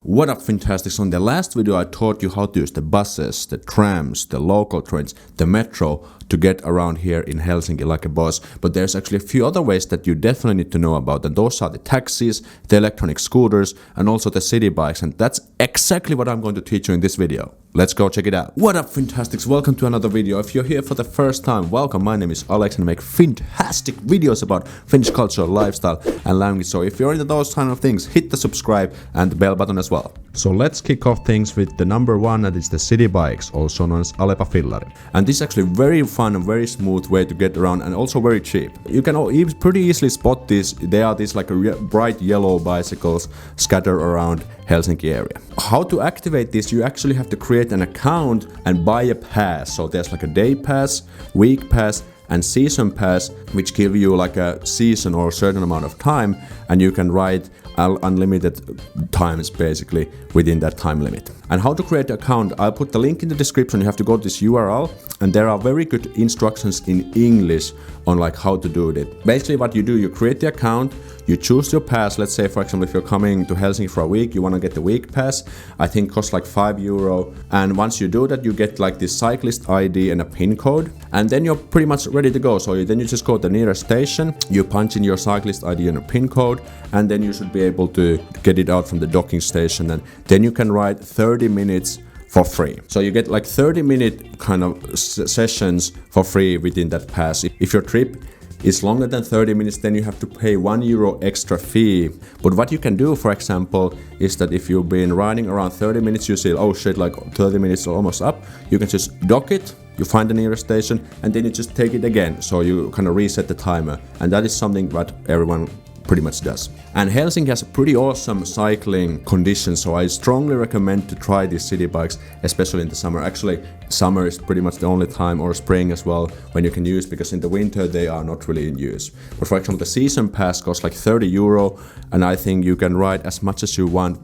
What up, Fantastics? On the last video I taught you how to use the buses, the trams, the local trains, the metro to get around here in Helsinki like a boss. But there's actually a few other ways that you definitely need to know about, and those are the taxis, the electronic scooters, and also the city bikes, and that's exactly what I'm going to teach you in this video. Let's go check it out. What up, Fantastics? Welcome to another video. If you're here for the first time, welcome. My name is Aleksi and I make fantastic videos about Finnish culture, lifestyle and language. So if you're into those kind of things, hit the subscribe and the bell button as well. So let's kick off things with the number one, that is the city bikes, also known as Alepa. And this is actually very fun and very smooth way to get around, and also very cheap. You can pretty easily spot these. They are these like bright yellow bicycles scattered around Helsinki area. How to activate this? You actually have to create an account and buy a pass. So there's like a day pass, week pass, and season pass, which give you like a season or a certain amount of time, and you can ride unlimited times basically within that time limit. And how to create an account, I'll put the link in the description. You have to go to this URL, and there are very good instructions in English on like how to do it. Basically what you do, you create the account, you choose your pass. Let's say, for example, if you're coming to Helsinki for a week, you want to get the week pass. I think it costs like €5. And once you do that, you get like this cyclist ID and a PIN code. And then you're pretty much ready to go. So then you just go to the nearest station, you punch in your cyclist ID and a PIN code, and then you should be able to get it out from the docking station. And then you can ride 30 minutes for free. So you get like 30-minute kind of sessions for free within that pass. If your trip is longer than 30 minutes, then you have to pay €1 extra fee. But what you can do, for example, is that if you've been riding around 30 minutes, you see, oh shit, like 30 minutes are almost up, you can just dock it, you find the nearest station, and then you just take it again. So you kind of reset the timer. And that is something that everyone pretty much does. And Helsinki has a pretty awesome cycling conditions, so I strongly recommend to try these city bikes, especially in the summer. Actually, summer is pretty much the only time, or spring as well, when you can use, because in the winter they are not really in use. But for example, the season pass costs like €30, and I think you can ride as much as you want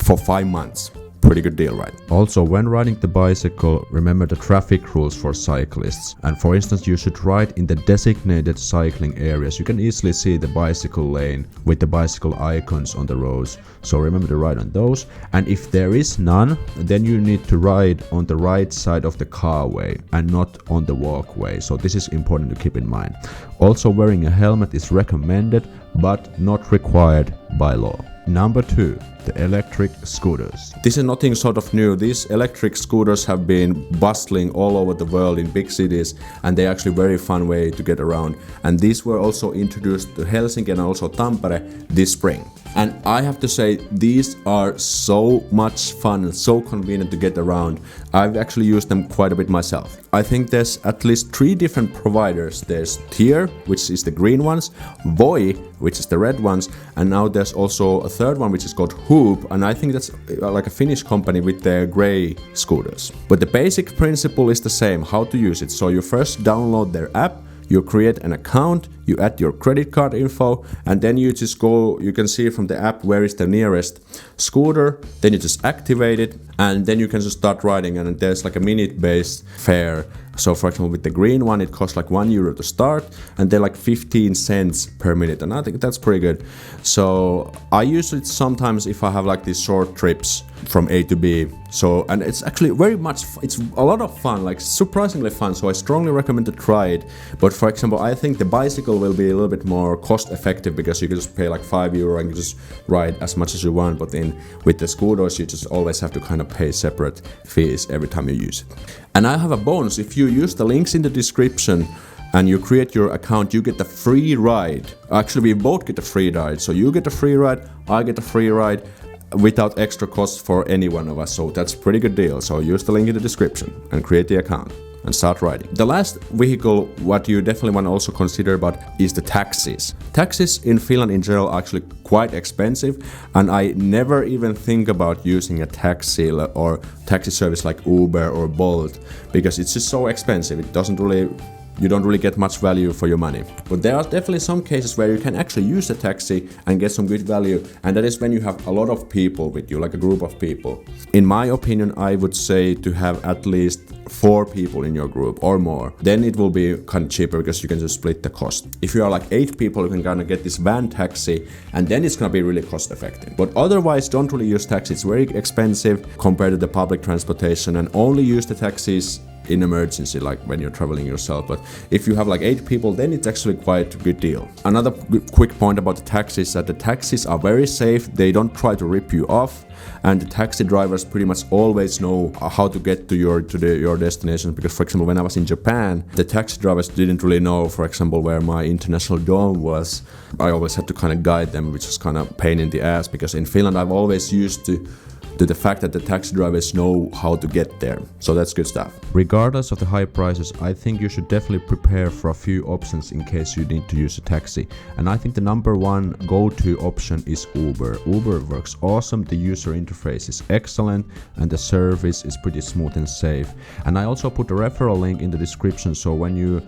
for 5 months. Pretty good deal, right? Also, when riding the bicycle, remember the traffic rules for cyclists. And for instance, you should ride in the designated cycling areas. You can easily see the bicycle lane with the bicycle icons on the roads. So remember to ride on those. And if there is none, then you need to ride on the right side of the carway and not on the walkway. So this is important to keep in mind. Also, wearing a helmet is recommended, but not required by law. Number 2, the electric scooters. This is nothing sort of new. These electric scooters have been bustling all over the world in big cities, and they're actually a very fun way to get around. And these were also introduced to Helsinki and also Tampere this spring. And I have to say, these are so much fun and so convenient to get around. I've actually used them quite a bit myself. I think there's at least 3 different providers. There's Tier, which is the green ones, Voi, which is the red ones, and now there's also a third one which is called Hoop, and I think that's like a Finnish company with their gray scooters. But the basic principle is the same, how to use it. So you first download their app, you create an account, you add your credit card info, and then you just go, you can see from the app where is the nearest scooter, then you just activate it, and then you can just start riding, and there's like a minute-based fare. So for example, with the green one, it costs like €1 to start, and they're like 15 cents per minute, and I think that's pretty good. So I use it sometimes if I have like these short trips from A to B. So, and it's actually very much, it's a lot of fun, like surprisingly fun. So I strongly recommend to try it. But for example, I think the bicycle will be a little bit more cost effective, because you can just pay like €5 and you just ride as much as you want. But then with the scooters, you just always have to kind of pay separate fees every time you use it. And I have a bonus. If you use the links in the description and you create your account, you get a free ride. Actually, we both get a free ride. So you get a free ride, I get a free ride, without extra cost for any one of us. So that's a pretty good deal. So use the link in the description and create the account and start riding. The last vehicle, what you definitely want to also consider about, is the taxis. Taxis in Finland in general are actually quite expensive, and I never even think about using a taxi or taxi service like Uber or Bolt, because it's just so expensive. It doesn't really you don't really get much value for your money. But there are definitely some cases where you can actually use a taxi and get some good value, and that is when you have a lot of people with you, like a group of people. In my opinion, I would say to have at least 4 people in your group or more. Then it will be kind of cheaper because you can just split the cost. If you are like 8 people, you can kind of get this van taxi, and then it's gonna be really cost effective. But otherwise, don't really use taxi. It's very expensive compared to the public transportation, and only use the taxis in emergency, like when you're traveling yourself. But if you have like 8 people, then it's actually quite a good deal. Another quick point about the taxis is that the taxis are very safe. They don't try to rip you off, and the taxi drivers pretty much always know how to get to your destination. Because, for example, when I was in Japan, the taxi drivers didn't really know, for example, where my international dorm was. I always had to kind of guide them, which was kind of a pain in the ass, because in Finland I've always used to the fact that the taxi drivers know how to get there. So that's good stuff. Regardless of the high prices, I think you should definitely prepare for a few options in case you need to use a taxi. And I think the number one go-to option is Uber. Uber works awesome, the user interface is excellent, and the service is pretty smooth and safe. And I also put a referral link in the description, so when you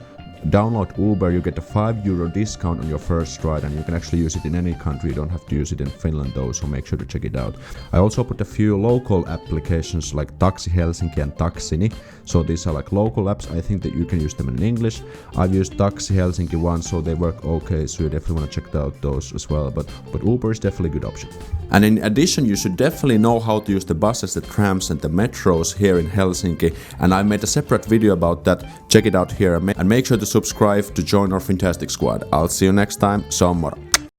download Uber, you get a €5 discount on your first ride, and you can actually use it in any country. You don't have to use it in Finland though, so make sure to check it out. I also put a few local applications like Taxi Helsinki and Taxini. So these are like local apps. I think that you can use them in English. I've used Taxi Helsinki once, so they work okay, so you definitely want to check out those as well. But Uber is definitely a good option. And in addition, you should definitely know how to use the buses, the trams and the metros here in Helsinki. And I made a separate video about that. Check it out here and make sure to subscribe to join our fantastic squad. I'll see you next time. So moro.